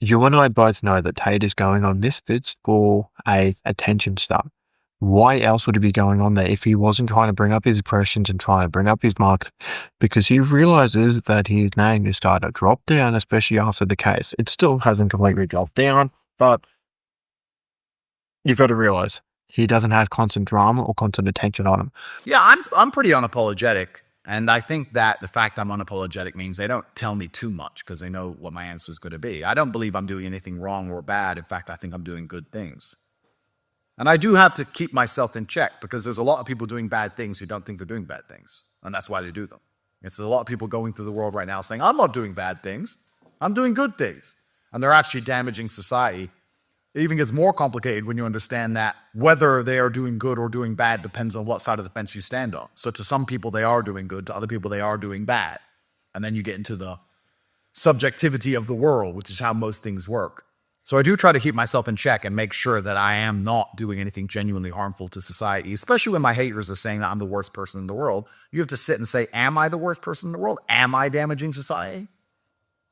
You and I both know that Tate is going on Misfits for a attention stunt. Why else would he be going on there if he wasn't trying to bring up his impressions and trying to bring up his market? Because he realizes that his name is starting to drop down, especially after the case. It still hasn't completely dropped down, but you've got to realize he doesn't have constant drama or constant attention on him. Yeah, I'm pretty unapologetic, and I think that the fact I'm unapologetic means they don't tell me too much because they know what my answer is going to be. I don't believe I'm doing anything wrong or bad. In fact, I think I'm doing good things. And I do have to keep myself in check because there's a lot of people doing bad things who don't think they're doing bad things, and that's why they do them. It's a lot of people going through the world right now saying, "I'm not doing bad things. I'm doing good things." And they're actually damaging society. It even gets more complicated when you understand that whether they are doing good or doing bad depends on what side of the fence you stand on. So to some people, they are doing good. To other people, they are doing bad. And then you get into the subjectivity of the world, which is how most things work. So I do try to keep myself in check and make sure that I am not doing anything genuinely harmful to society, especially when my haters are saying that I'm the worst person in the world. You have to sit and say, am I the worst person in the world? Am I damaging society?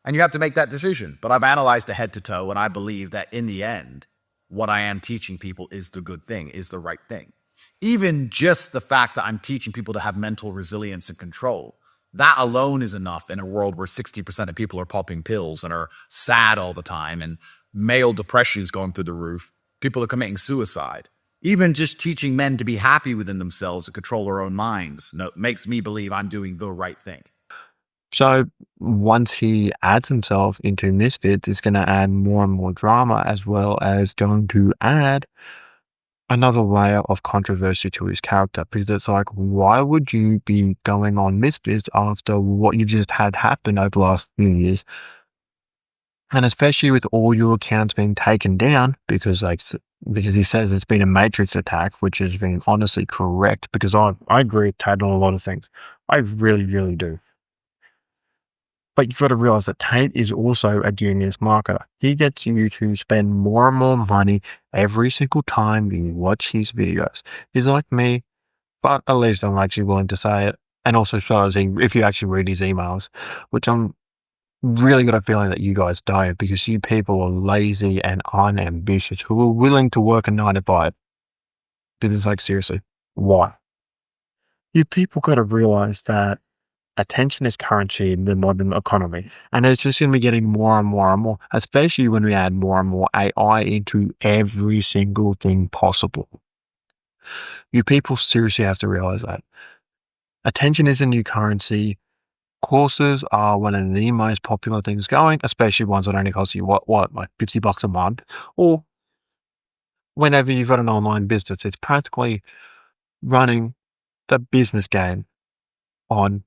And you have to make that decision. But I've analyzed it head to toe, and I believe that in the end, what I am teaching people is the good thing, is the right thing. Even just the fact that I'm teaching people to have mental resilience and control, that alone is enough in a world where 60% of people are popping pills and are sad all the time, and male depression is going through the roof. People are committing suicide. Even just teaching men to be happy within themselves and control their own minds makes me believe I'm doing the right thing. So once he adds himself into Misfits, it's going to add more and more drama as well as going to add another layer of controversy to his character, because it's like, why would you be going on Misfits after what you just had happen over the last few years? And especially with all your accounts being taken down, because because he says it's been a matrix attack, which has been honestly correct, because I agree with Tate on a lot of things. I really, really do. But you've got to realize that Tate is also a genius marketer. He gets you to spend more and more money every single time you watch his videos. He's like me, but at least I'm actually willing to say it. And also shows if you actually read his emails, which I'm really got a feeling that you guys don't, because you people are lazy and unambitious who are willing to work a 9 to 5. Because it's like, seriously, why? You people got to realize that attention is currency in the modern economy, and it's just going to be getting more and more and more, especially when we add more and more AI into every single thing possible. You people seriously have to realize that attention is a new currency. Courses are one of the most popular things going, especially ones that only cost you what like $50 a month, or whenever you've got an online business, it's practically running the business game on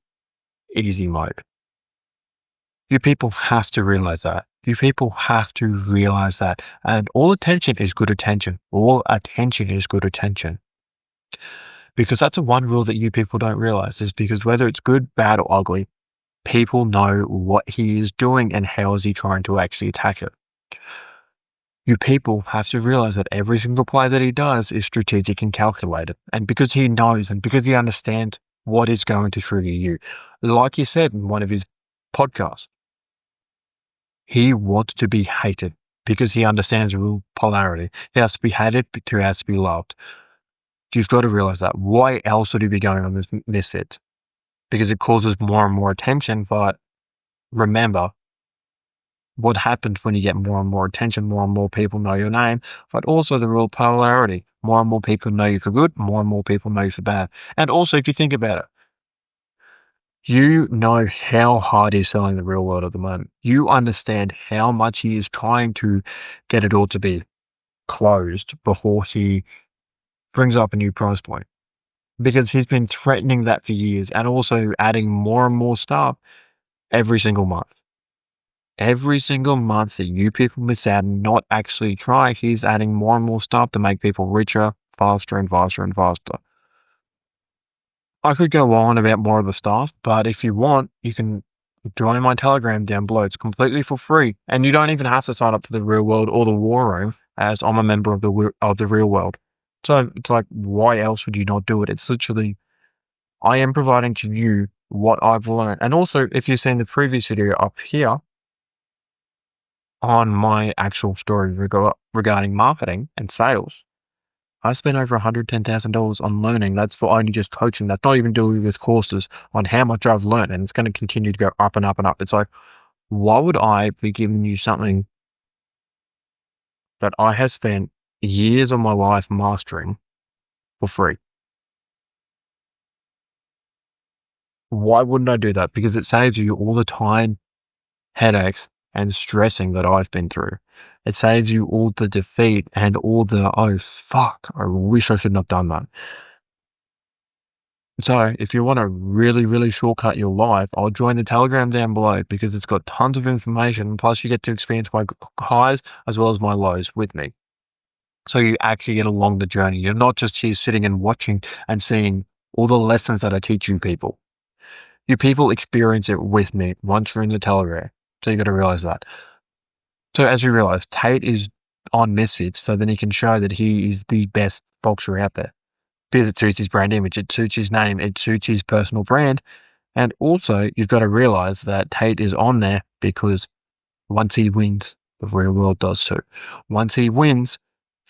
easy mode. You people have to realize that. You people have to realize that. And all attention is good attention. All attention is good attention. Because that's the one rule that you people don't realize, is because whether it's good, bad, or ugly, people know what he is doing and how is he trying to actually attack it. You people have to realize that every single play that he does is strategic and calculated. And because he knows and because he understands what is going to trigger you. Like he said in one of his podcasts, he wants to be hated because he understands real polarity. He has to be hated, but he has to be loved. You've got to realize that. Why else would he be going on this Misfits? Because it causes more and more attention, but remember, what happens when you get more and more attention, more and more people know your name, but also the real polarity. More and more people know you for good, more and more people know you for bad. And also, if you think about it, you know how hard he's selling the real world at the moment. You understand how much he is trying to get it all to be closed before he brings up a new price point. Because he's been threatening that for years and also adding more and more stuff every single month. Every single month that you people miss out and not actually try, he's adding more and more stuff to make people richer, faster and faster and faster. I could go on about more of the stuff, but if you want, you can join my Telegram down below. It's completely for free, and you don't even have to sign up for the real world or the war room, as I'm a member of the real world. So it's like, why else would you not do it? It's literally, I am providing to you what I've learned. And also, if you've seen the previous video up here, on my actual story regarding marketing and sales, I spent over $110,000 on learning. That's for only just coaching. That's not even doing with courses on how much I've learned, and it's going to continue to go up and up and up. It's like, why would I be giving you something that I have spent years of my life mastering for free? Why wouldn't I do that? Because it saves you all the time, headaches, and stressing that I've been through. It saves you all the defeat and all the, oh, fuck, I wish I shouldn't have done that. So if you want to really, really shortcut your life, I'll join the Telegram down below because it's got tons of information. Plus, you get to experience my highs as well as my lows with me. So you actually get along the journey. You're not just here sitting and watching and seeing all the lessons that I teach you people. You people experience it with me once you're in the Telegram. So you got to realize that. So as you realize, Tate is on Misfits, so then he can show that he is the best boxer out there. Because it suits his brand image, it suits his name, it suits his personal brand. And also, you've got to realize that Tate is on there because once he wins, the real world does too. Once he wins,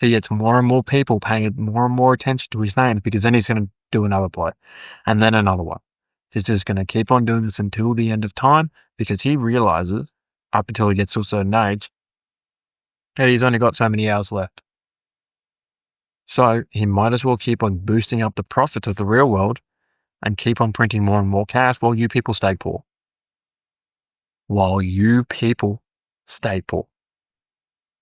he gets more and more people paying more and more attention to his name because then he's going to do another play and then another one. He's just going to keep on doing this until the end of time because he realizes, up until he gets to a certain age, that he's only got so many hours left. So he might as well keep on boosting up the profits of the real world and keep on printing more and more cash while you people stay poor. While you people stay poor.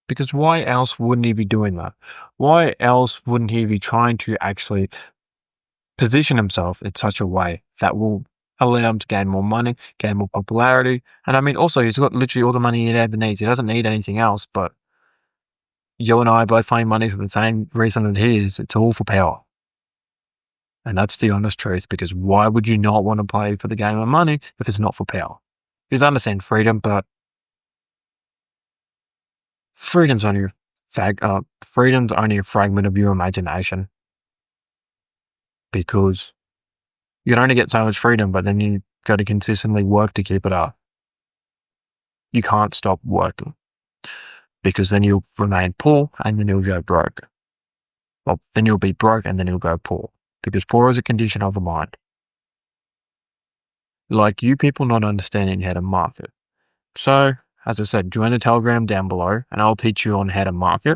Because why else wouldn't he be doing that? Why else wouldn't he be trying to actually position himself in such a way that will allow him to gain more money, gain more popularity? And I mean, also, he's got literally all the money he ever needs. He doesn't need anything else, but you and I both find money for the same reason that he is. It's all for power. And that's the honest truth, because why would you not want to play for the game of money if it's not for power? Because I understand freedom, but freedom's only freedom's only a fragment of your imagination, because you can only get so much freedom, but then you got to consistently work to keep it up. You can't stop working because then you'll remain poor and then you'll go broke. Well, then you'll be broke and then you'll go poor, because poor is a condition of the mind. Like you people not understanding how to market. So, as I said, join the Telegram down below and I'll teach you on how to market.